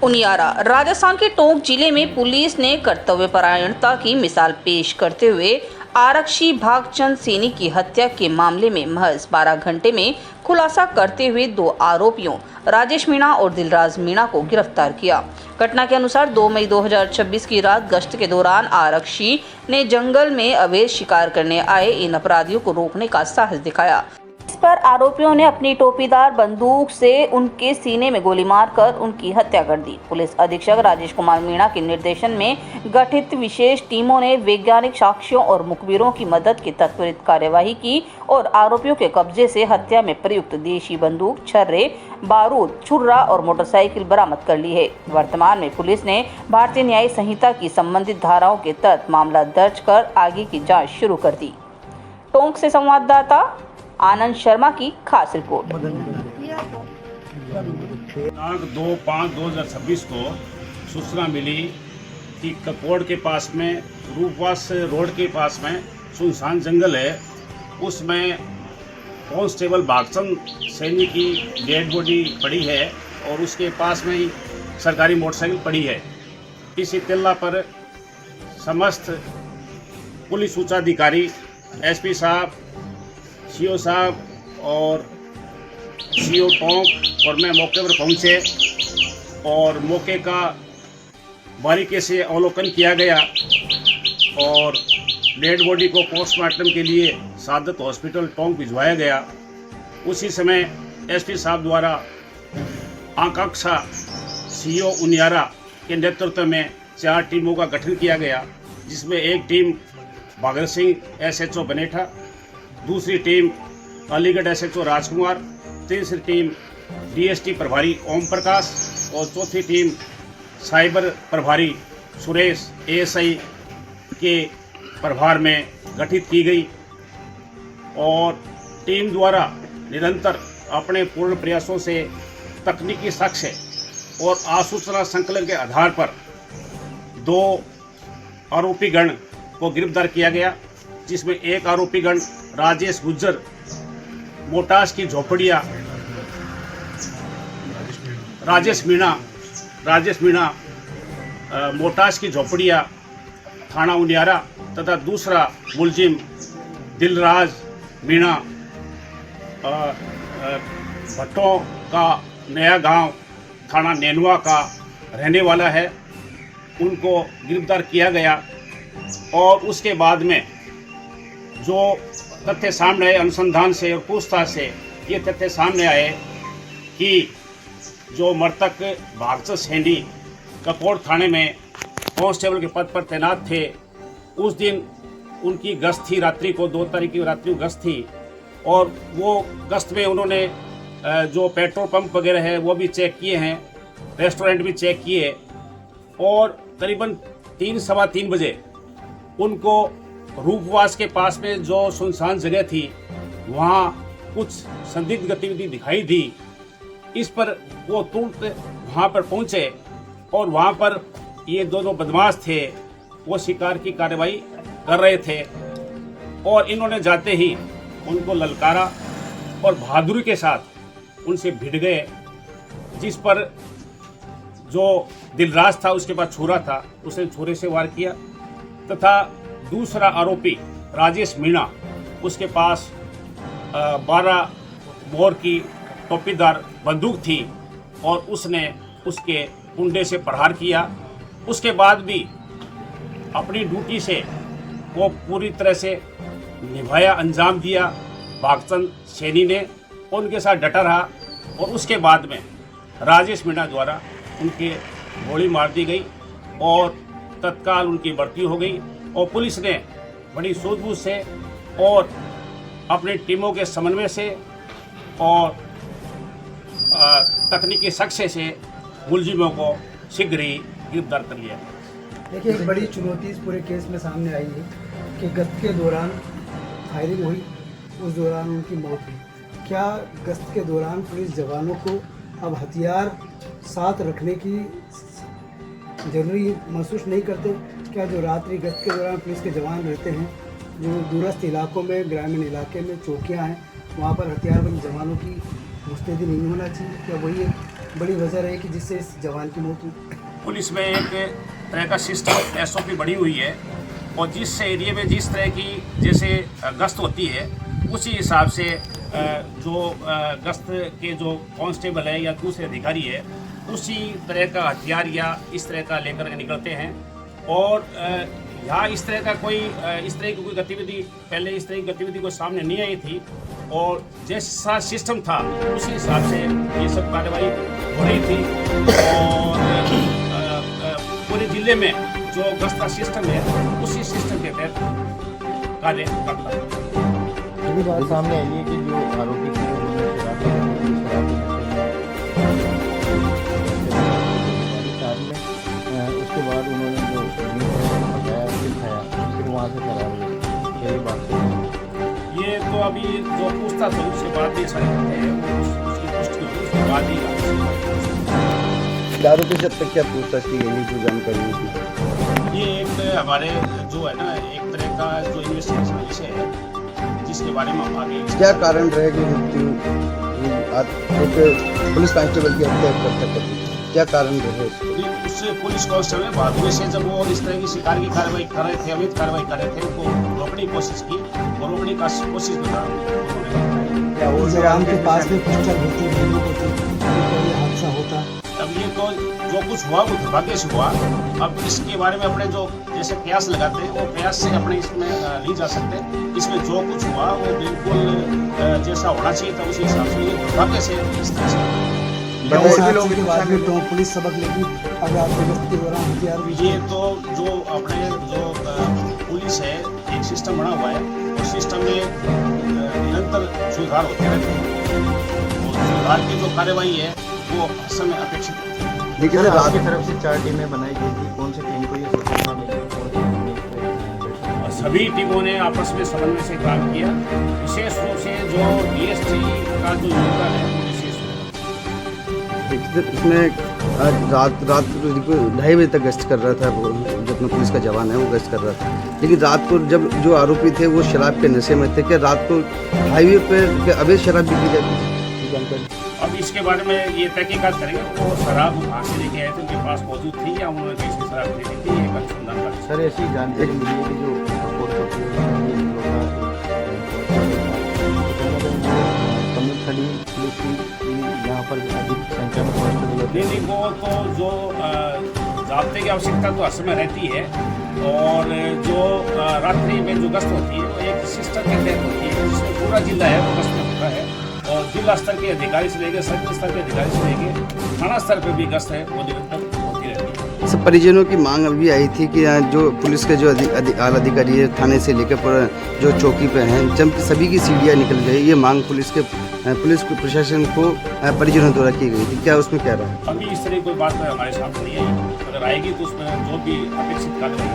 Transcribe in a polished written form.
उनियारा राजस्थान के टोंक जिले में पुलिस ने कर्तव्यपरायणता की मिसाल पेश करते हुए आरक्षी भागचंद सैनी की हत्या के मामले में महज 12 घंटे में खुलासा करते हुए 2 आरोपियों राजेश मीणा और दिलराज मीणा को गिरफ्तार किया। घटना के अनुसार 2 मई 2026 की रात गश्त के दौरान आरक्षी ने जंगल में अवैध शिकार करने आए इन अपराधियों को रोकने का साहस दिखाया। इस पर आरोपियों ने अपनी टोपीदार बंदूक से उनके सीने में गोली मारकर उनकी हत्या कर दी। पुलिस अधीक्षक राजेश कुमार मीणा के निर्देशन में गठित विशेष टीमों ने वैज्ञानिक साक्ष्यों और मुखबिरों की मदद की त्वरित कार्यवाही की और आरोपियों के कब्जे से हत्या में प्रयुक्त देशी बंदूक, छर्रे, बारूद, छुर्रा और मोटरसाइकिल बरामद कर ली है। वर्तमान में पुलिस ने भारतीय न्याय संहिता की संबंधित धाराओं के तहत मामला दर्ज कर आगे की जाँच शुरू कर दी। टोंक से संवाददाता आनंद शर्मा की खास रिपोर्ट। दिनांक 2/5/2026 को सूचना मिली कि ककोड़ के पास में रूपवास रोड के पास में सुनसान जंगल है, उसमें कांस्टेबल भागचंद सैनी की डेड बॉडी पड़ी है और उसके पास में ही सरकारी मोटरसाइकिल पड़ी है। इस इत्तला पर समस्त पुलिस उच्चाधिकारी, एसपी साहब, सीओ साहब और सीओ टोंक और मैं मौके पर पहुंचे और मौके का बारीकी से अवलोकन किया गया और डेड बॉडी को पोस्टमार्टम के लिए सादत हॉस्पिटल टोंक भिजवाया गया। उसी समय एसपी साहब द्वारा आकांक्षा सीओ उनियारा के नेतृत्व में 4 टीमों का गठन किया गया, जिसमें एक टीम भगत सिंह एसएचओ बनेठा, दूसरी टीम अलीगढ़ एसएचओ राजकुमार, तीसरी टीम डीएसटी प्रभारी ओम प्रकाश और चौथी टीम साइबर प्रभारी सुरेश एएसआई के प्रभार में गठित की गई और टीम द्वारा निरंतर अपने पूर्ण प्रयासों से तकनीकी साक्ष्य और आसूचना संकलन के आधार पर 2 आरोपीगण को गिरफ्तार किया गया, जिसमें एक आरोपीगण राजेश गुज्जर मोटास की झोपड़िया राजेश मीणा मोटास की झोपड़िया थाना उनियारा तथा दूसरा मुलजिम दिलराज मीणा भट्टों का नया गांव थाना नैनवा का रहने वाला है। उनको गिरफ्तार किया गया और उसके बाद में जो तथ्य सामने आए अनुसंधान से और पूछताछ से ये तथ्य सामने आए कि जो मृतक भागचंद सैनी ककोड़ थाने में कांस्टेबल के पद पर तैनात थे, उस दिन उनकी गश्त थी, रात्रि को 2 तारीख की रात्रि को गश्त थी और वो गश्त में उन्होंने जो पेट्रोल पंप वगैरह है वो भी चेक किए हैं, रेस्टोरेंट भी चेक किए और करीबन 3-3:15 बजे उनको रूपवास के पास में जो सुनसान जगह थी वहाँ कुछ संदिग्ध गतिविधि दिखाई दी। इस पर वो तुरंत वहाँ पर पहुँचे और वहाँ पर ये दोनों बदमाश थे, वो शिकार की कार्रवाई कर रहे थे और इन्होंने जाते ही उनको ललकारा और बहादुरी के साथ उनसे भिड़ गए, जिस पर जो दिलराज था उसके पास छुरा था, उसने छुरे से वार किया तथा दूसरा आरोपी राजेश मीणा उसके पास 12 बोर की टोपीदार बंदूक थी और उसने उसके कुंडे से प्रहार किया। उसके बाद भी अपनी ड्यूटी से वो पूरी तरह से निभाया, अंजाम दिया भागचंद सैनी ने, उनके साथ डटा रहा और उसके बाद में राजेश मीणा द्वारा उनके गोली मार दी गई और तत्काल उनकी मृत्यु हो गई और पुलिस ने बड़ी सूझबूझ से और अपनी टीमों के समन्वय से और तकनीकी साक्ष्य से मुलजिमों को शीघ्र ही गिरफ्तार कर लिया। देखिए, एक बड़ी चुनौती इस पूरे केस में सामने आई है कि गश्त के दौरान फायरिंग हुई, उस दौरान उनकी मौत हुई। क्या गश्त के दौरान पुलिस जवानों को अब हथियार साथ रखने की जरूरी महसूस नहीं करते? क्या जो रात्रि गश्त के दौरान पुलिस के जवान रहते हैं, जो दूरस्थ इलाकों में, ग्रामीण इलाके में चौकियां हैं, वहाँ पर हथियारबंद जवानों की मुस्तैदी नहीं होना चाहिए? क्या वही एक बड़ी वजह रही कि जिससे इस जवान की मौत हुई? पुलिस में एक तरह का सिस्टम SOP बड़ी हुई है और जिस एरिया में जिस तरह की जैसे गश्त होती है उसी हिसाब से जो गश्त के जो कांस्टेबल है या दूसरे अधिकारी है उसी तरह का हथियार या इस तरह का लेकर निकलते हैं। और यहाँ इस तरह की कोई गतिविधि पहले इस तरह की गतिविधि को सामने नहीं आई थी और जैसा सिस्टम था उसी हिसाब से ये सब कार्रवाई हो रही थी। और पूरे जिले में जो गश्त का सिस्टम है उसी सिस्टम के तहत कार्य करता है। ये बात सामने आई है कि जो आरोपी थे उन्होंने शराब उसके बाद उन्होंने जो पकाया फिर खाया फिर वहाँ से फरार हुए। यही बात है। ये तो अभी जो पूछताछ हुई उसके बाद भी सारे हैं उसकी पुष्टि हुई उसके बाद ही आरोपी से अब तक क्या पूछताछ की गई जो जानकारी थी? ये एक हमारे जो है ना एक तरह का जो इन्वेस्टिगेशन विषय है जिसके बारे में हम आगे क्या कारण रहे कि मृत्यु एक पुलिस कांस्टेबल की हत्या कर दी? क्या कारण रहे उस पुलिस कांस्टेबल बाद में से जब वो इस तरह की शिकार की कार्रवाई कर रहे थे अवैध कार्रवाई कर रहे थे उनको रोकने की कोशिश की और रोकने की कोशिश में था उस जवान के पास में पिस्टल होती बंदूक होती कोई हादसा होता। अब ये तो जो कुछ हुआ वो दुर्भाग्य से हुआ। अब इसके बारे में अपने जो जैसे प्रयास लगाते हैं वो प्रयास से अपने इसमें नहीं जा सकते। इसमें जो कुछ हुआ वो बिल्कुल जैसा होना चाहिए था उसी हिसाब से ये दुर्भाग्य से इस तरह से पुलिस सबक लेगी अगर आपके गश्त के दौरान हथियार भी ये तो जो अपने जो पुलिस है एक सिस्टम बना हुआ है उस सिस्टम में निरंतर सुधार होते रहते हैं और सुधार की जो कार्यवाही है वो हर समय अपेक्षित है। लेकिन सर, रात आपकी तरफ से 4 टीमें बनाई गई थी। कौन सी टीम को ये सफलता मिली? कौन सी टीम ने? सभी टीमों ने आपस में समन्वय से काम किया। विशेष रूप से जो DST का जो योगदान है वो विशेष इसमें रात 2:30 बजे तक गश्त कर रहा था जो अपना पुलिस का जवान है वो गश्त कर रहा था। लेकिन रात को जब जो आरोपी थे वो शराब के नशे में थे, क्या रात को हाईवे पे अवैध शराब बिकी जाती थी? जानकारी अब इसके बारे में ये तहकीकात करेंगे वो शराब कहाँ से लेके आए थे उनके पास मौजूद थी या उन्होंने कहीं से शराब खरीदी थी ये अनुसंधान का। सर, ऐसी जानकारी मिली है कि जो सपोर्ट होती है कमी खड़ी पुलिस की यहाँ पर अधिक संख्या में कांस्टेबल नहीं वो तो जो ज़ाब्ते की आवश्यकता तो हर समय रहती है और जो रात्रि में जो गश्त होती है वो एक सिस्टम के तहत होती है जिसमें पूरा जिला है वो गश्त में होता है और जिला स्तर के अधिकारी से लेकर सर्किल स्तर के अधिकारी से लेकर थाना स्तर पर भी गश्त है वो निरंतर होती रहती है। सब परिजनों की मांग अभी आई थी कि जो पुलिस के जो आला अधिकारी है थाने से लेकर जो चौकी पे हैं जब सभी की सीढ़ियाँ निकल गई, ये मांग पुलिस प्रशासन को परिजनों द्वारा की गई थी। क्या उसमें क्या रहा? अभी इस तरह कोई बात हमारे सामने नहीं आई, अगर आएगी तो उसमें जो भी अपेक्षित कार्रवाई